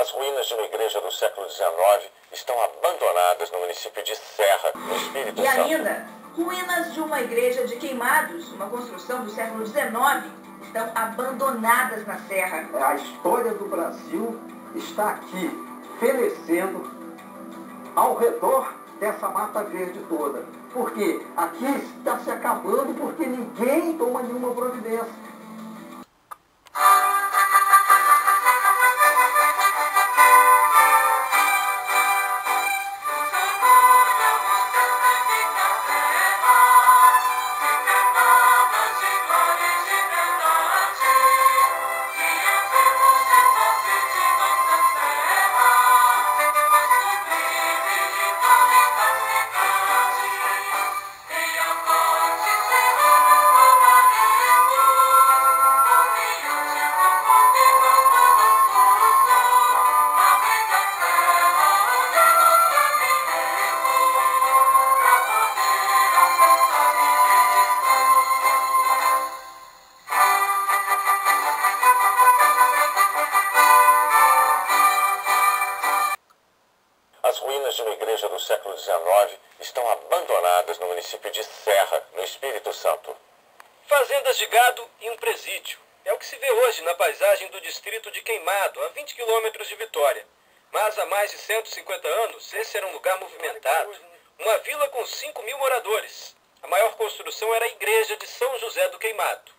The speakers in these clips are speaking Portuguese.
As ruínas de uma igreja do século XIX estão abandonadas no município de Serra, no Espírito Santo. E ainda, ruínas de uma igreja de Queimados, uma construção do século XIX, estão abandonadas na Serra. A história do Brasil está aqui, fenecendo ao redor dessa mata verde toda. Porque aqui está se acabando porque ninguém toma nenhuma providência. As ruínas de uma igreja do século XIX estão abandonadas no município de Serra, no Espírito Santo. Fazendas de gado e um presídio. É o que se vê hoje na paisagem do distrito de Queimado, a 20 quilômetros de Vitória. Mas há mais de 150 anos, esse era um lugar movimentado. Uma vila com 5.000 moradores. A maior construção era a igreja de São José do Queimado.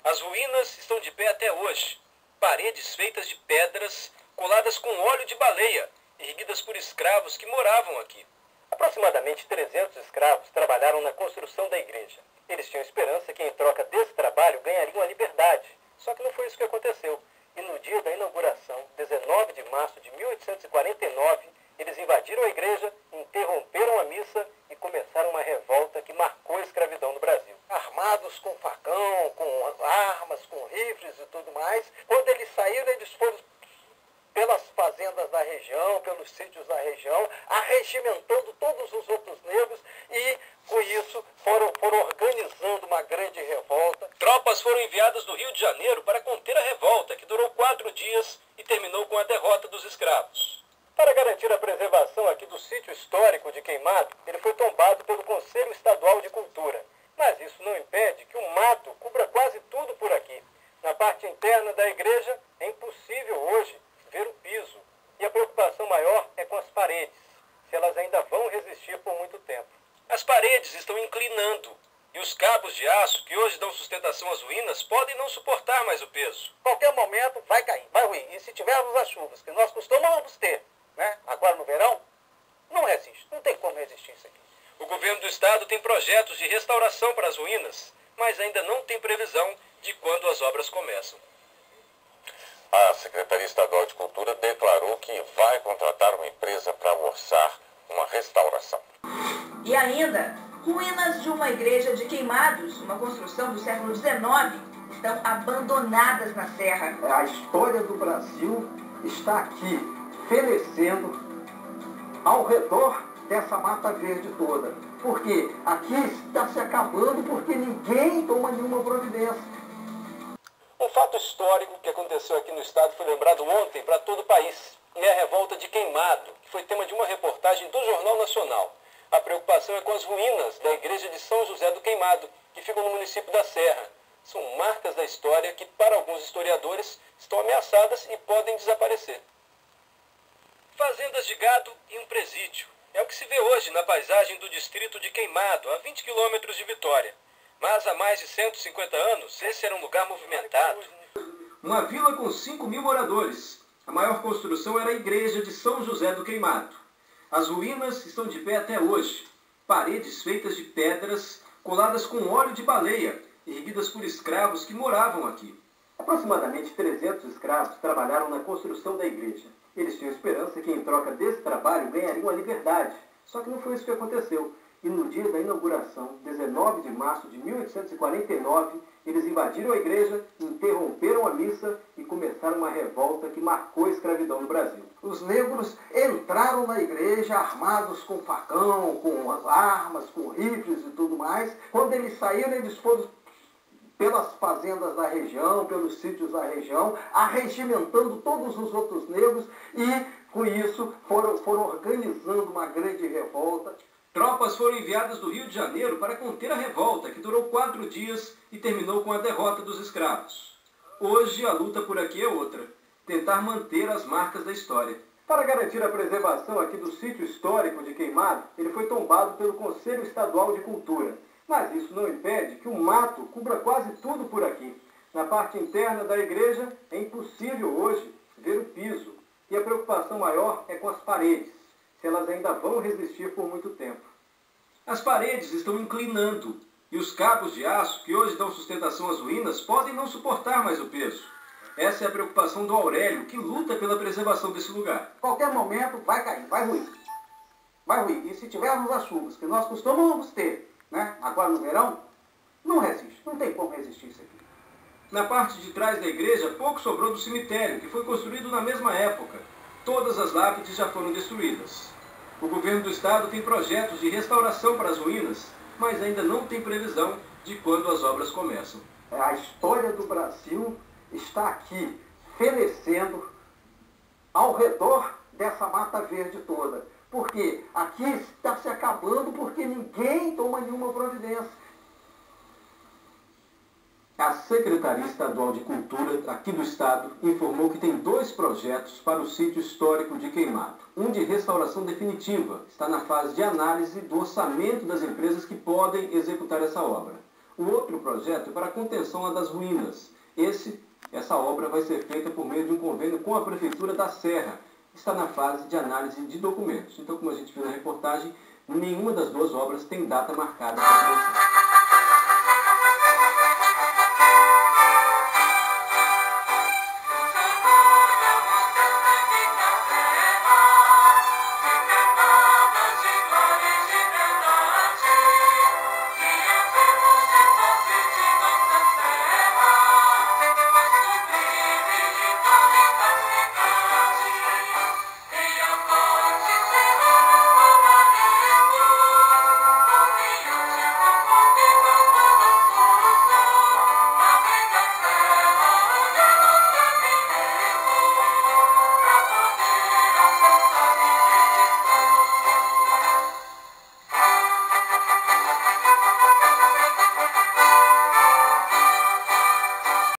As ruínas estão de pé até hoje. Paredes feitas de pedras, coladas com óleo de baleia, erguidas por escravos que moravam aqui. Aproximadamente 300 escravos trabalharam na construção da igreja. Eles tinham esperança que, em troca desse trabalho, ganhariam a liberdade. Só que não foi isso que aconteceu. E no dia da inauguração, 19 de março de 1849, eles invadiram a igreja, interromperam a missa e começaram uma revolta que marcou a escravidão no Brasil. Armados com facão, com armas, com rifles e tudo mais, quando eles saíram, eles foram pelas fazendas da região, pelos sítios da região, arregimentando todos os outros negros e, com isso, foram organizando uma grande revolta. Tropas foram enviadas do Rio de Janeiro para conter a revolta, que durou 4 dias e terminou com a derrota dos escravos. Para garantir a preservação aqui do sítio histórico de Queimado, ele foi tombado pelo Conselho Estadual de Cultura. Mas isso não impede que o mato cubra quase tudo por aqui. Na parte interna da igreja, é impossível hoje ver o piso. E a preocupação maior é com as paredes, se elas ainda vão resistir por muito tempo. As paredes estão inclinando e os cabos de aço que hoje dão sustentação às ruínas podem não suportar mais o peso. Qualquer momento vai cair, vai ruir. E se tivermos as chuvas que nós costumamos ter, né, agora no verão, não resiste, não tem como resistir isso aqui. O governo do estado tem projetos de restauração para as ruínas, mas ainda não tem previsão de quando as obras começam. A Secretaria Estadual de Cultura declarou que vai contratar uma empresa para orçar uma restauração. E ainda, ruínas de uma igreja de Queimados, uma construção do século XIX, estão abandonadas na Serra. A história do Brasil está aqui, fenecendo ao redor dessa mata verde toda. Porque aqui está se acabando porque ninguém toma nenhuma providência. Um fato histórico que aconteceu aqui no estado foi lembrado ontem para todo o país. É a revolta de Queimado, que foi tema de uma reportagem do Jornal Nacional. A preocupação é com as ruínas da igreja de São José do Queimado, que ficam no município da Serra. São marcas da história que, para alguns historiadores, estão ameaçadas e podem desaparecer. Fazendas de gado e um presídio. É o que se vê hoje na paisagem do distrito de Queimado, a 20 quilômetros de Vitória. Mas há mais de 150 anos, esse era um lugar movimentado. Uma vila com 5.000 moradores. A maior construção era a igreja de São José do Queimado. As ruínas estão de pé até hoje. Paredes feitas de pedras, coladas com óleo de baleia, erguidas por escravos que moravam aqui. Aproximadamente 300 escravos trabalharam na construção da igreja. Eles tinham esperança que, em troca desse trabalho, ganhariam a liberdade. Só que não foi isso que aconteceu. E no dia da inauguração, 19 de março de 1849, eles invadiram a igreja, interromperam a missa e começaram uma revolta que marcou a escravidão no Brasil. Os negros entraram na igreja armados com facão, com armas, com rifles e tudo mais. Quando eles saíram, eles foram pelas fazendas da região, pelos sítios da região, arregimentando todos os outros negros e, com isso, foram organizando uma grande revolta. Tropas foram enviadas do Rio de Janeiro para conter a revolta, que durou 4 dias e terminou com a derrota dos escravos. Hoje, a luta por aqui é outra: tentar manter as marcas da história. Para garantir a preservação aqui do sítio histórico de Queimado, ele foi tombado pelo Conselho Estadual de Cultura. Mas isso não impede que o mato cubra quase tudo por aqui. Na parte interna da igreja é impossível hoje ver o piso. E a preocupação maior é com as paredes, se elas ainda vão resistir por muito tempo. As paredes estão inclinando e os cabos de aço que hoje dão sustentação às ruínas podem não suportar mais o peso. Essa é a preocupação do Aurélio, que luta pela preservação desse lugar. Qualquer momento vai cair, vai ruir. Vai ruir. E se tivermos as chuvas que nós costumamos ter, né, agora no verão, não resiste. Não tem como resistir isso aqui. Na parte de trás da igreja, pouco sobrou do cemitério, que foi construído na mesma época. Todas as lápides já foram destruídas. O governo do estado tem projetos de restauração para as ruínas, mas ainda não tem previsão de quando as obras começam. A história do Brasil está aqui, fenecendo ao redor dessa mata verde toda. Porque aqui está se acabando porque ninguém toma nenhuma providência. A Secretaria Estadual de Cultura aqui do estado informou que tem 2 projetos para o sítio histórico de Queimado. Um de restauração definitiva, está na fase de análise do orçamento das empresas que podem executar essa obra. O outro projeto é para a contenção das ruínas. Essa obra vai ser feita por meio de um convênio com a Prefeitura da Serra. Está na fase de análise de documentos. Então, como a gente viu na reportagem, nenhuma das 2 obras tem data marcada para começar.